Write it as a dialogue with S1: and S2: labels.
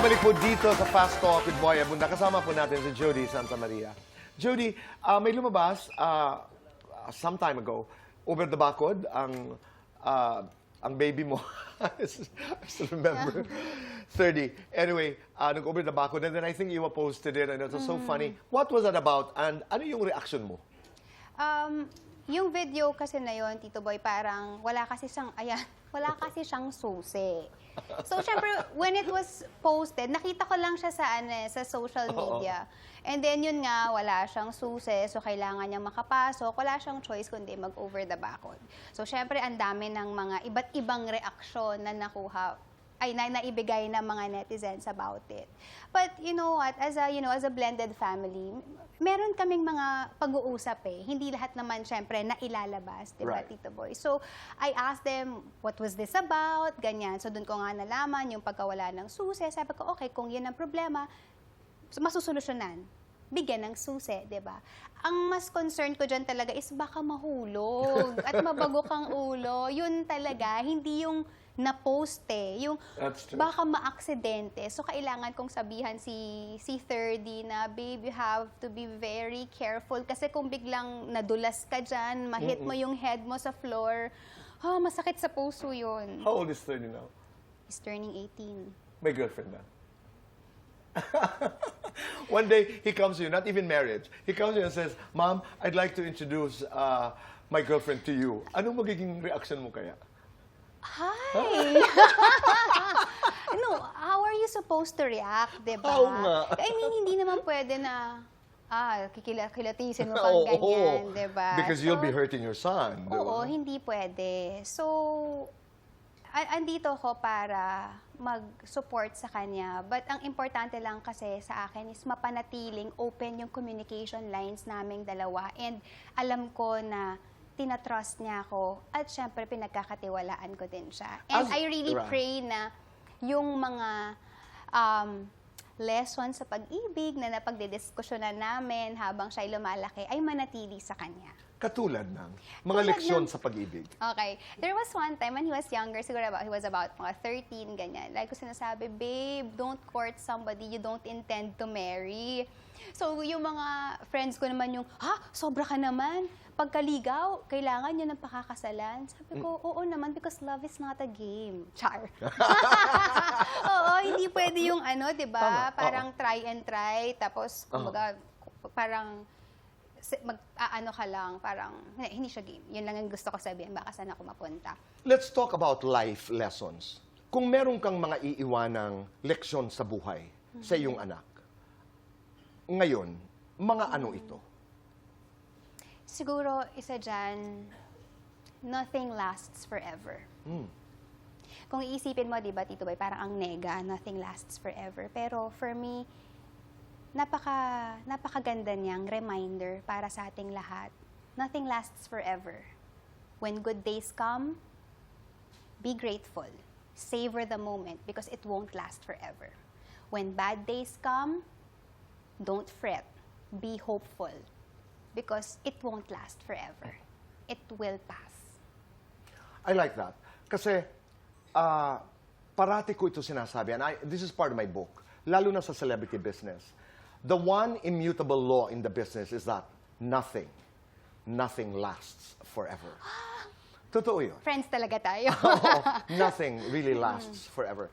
S1: Nagbabalik po dito sa Fast Talk with Boy Abunda. Kasama po natin si Jody Santa Maria. Jody, may lumabas some time ago, over the bakod, ang baby mo. I still remember. 30. Anyway, nag-over the bakod, and then I think you posted it, and it was so funny. What was that about, and ano yung reaction mo?
S2: Yung video kasi na yun, Tito Boy, parang wala kasi siyang susi. So, syempre, when it was posted, nakita ko lang siya sa social media. And then, yun nga, wala siyang susi. So, kailangan niyang makapasok. Wala siyang choice kundi mag-over the bakod. So, syempre, ang dami ng mga iba't ibang reaksyon na naibigay ng mga netizens about it. But you know what, as a blended family, meron kaming mga pag-uusap eh. Hindi lahat naman syempre na ilalabas, 'di ba,
S1: Right.
S2: Tito Boy? So I asked them, what was this about? Ganyan. So doon ko nga nalaman yung pagkawala ng susi. Sabi ko, okay, kung 'yan ang problema, masusolusyonan. Bigyan ng susi, 'di ba? Ang mas concern ko diyan talaga is baka mahulog at mabago kang ulo. Yun talaga, hindi yung na-post eh. Yung baka ma-aksidente. So, kailangan kong sabihan si 30 na, babe, you have to be very careful. Kasi kung biglang nadulas ka dyan, ma-hit mo yung head mo sa floor, masakit sa puso yun.
S1: How old is 30 now?
S2: He's turning 18.
S1: May girlfriend na. One day, he comes to you, not even marriage. He comes to you and says, Mom, I'd like to introduce my girlfriend to you. Anong magiging reaction mo kaya?
S2: Hi! No, how are you supposed to react, diba?
S1: Oo nga.
S2: I mean, hindi naman pwede na, kilatisin mo pang ganyan, diba?
S1: Because you'll be hurting your son.
S2: Oo, hindi pwede. So, andito ako para mag-support sa kanya. But ang importante lang kasi sa akin is mapanatiling open yung communication lines naming dalawa. And alam ko na tinatrust niya ako at syempre pinagkakatiwalaan ko din siya. And I really pray na yung mga lessons sa pag-ibig na napagdidiskusyonan namin habang siya'y lumalaki ay manatili sa kanya.
S1: Katulad ng mga leksyon sa pag-ibig.
S2: Okay. There was one time when he was younger, siguro he was about mga 13, ganyan. Like ko sinasabi, babe, don't court somebody you don't intend to marry. So, yung mga friends ko naman yung, sobra ka naman. Pagkaligaw, kailangan yun ang pakakasalan. Sabi ko, oo naman, because love is not a game. Char. Oo, hindi pwede yung diba? Parang try and try, tapos, kumbaga, parang, mag-aano ka lang, parang, hindi siya game. Yun lang ang gusto ko sabihin, baka saan ako mapunta.
S1: Let's talk about life lessons. Kung meron kang mga iiwanang leksyon sa buhay sa iyong anak, ngayon, mga ano ito?
S2: Siguro, isa dyan, nothing lasts forever. Kung iisipin mo, diba, Tito Boy, parang ang nega, nothing lasts forever. Pero for me, napakaganda niyang reminder para sa ating lahat. Nothing lasts forever. When good days come, be grateful. Savor the moment because it won't last forever. When bad days come, don't fret. Be hopeful because it won't last forever. It will pass.
S1: I like that. Kasi, parati ko ito sinasabi, and this is part of my book, lalo na sa celebrity business. The one immutable law in the business is that nothing lasts forever. Totoo yun.
S2: Friends talaga tayo.
S1: Nothing really lasts forever.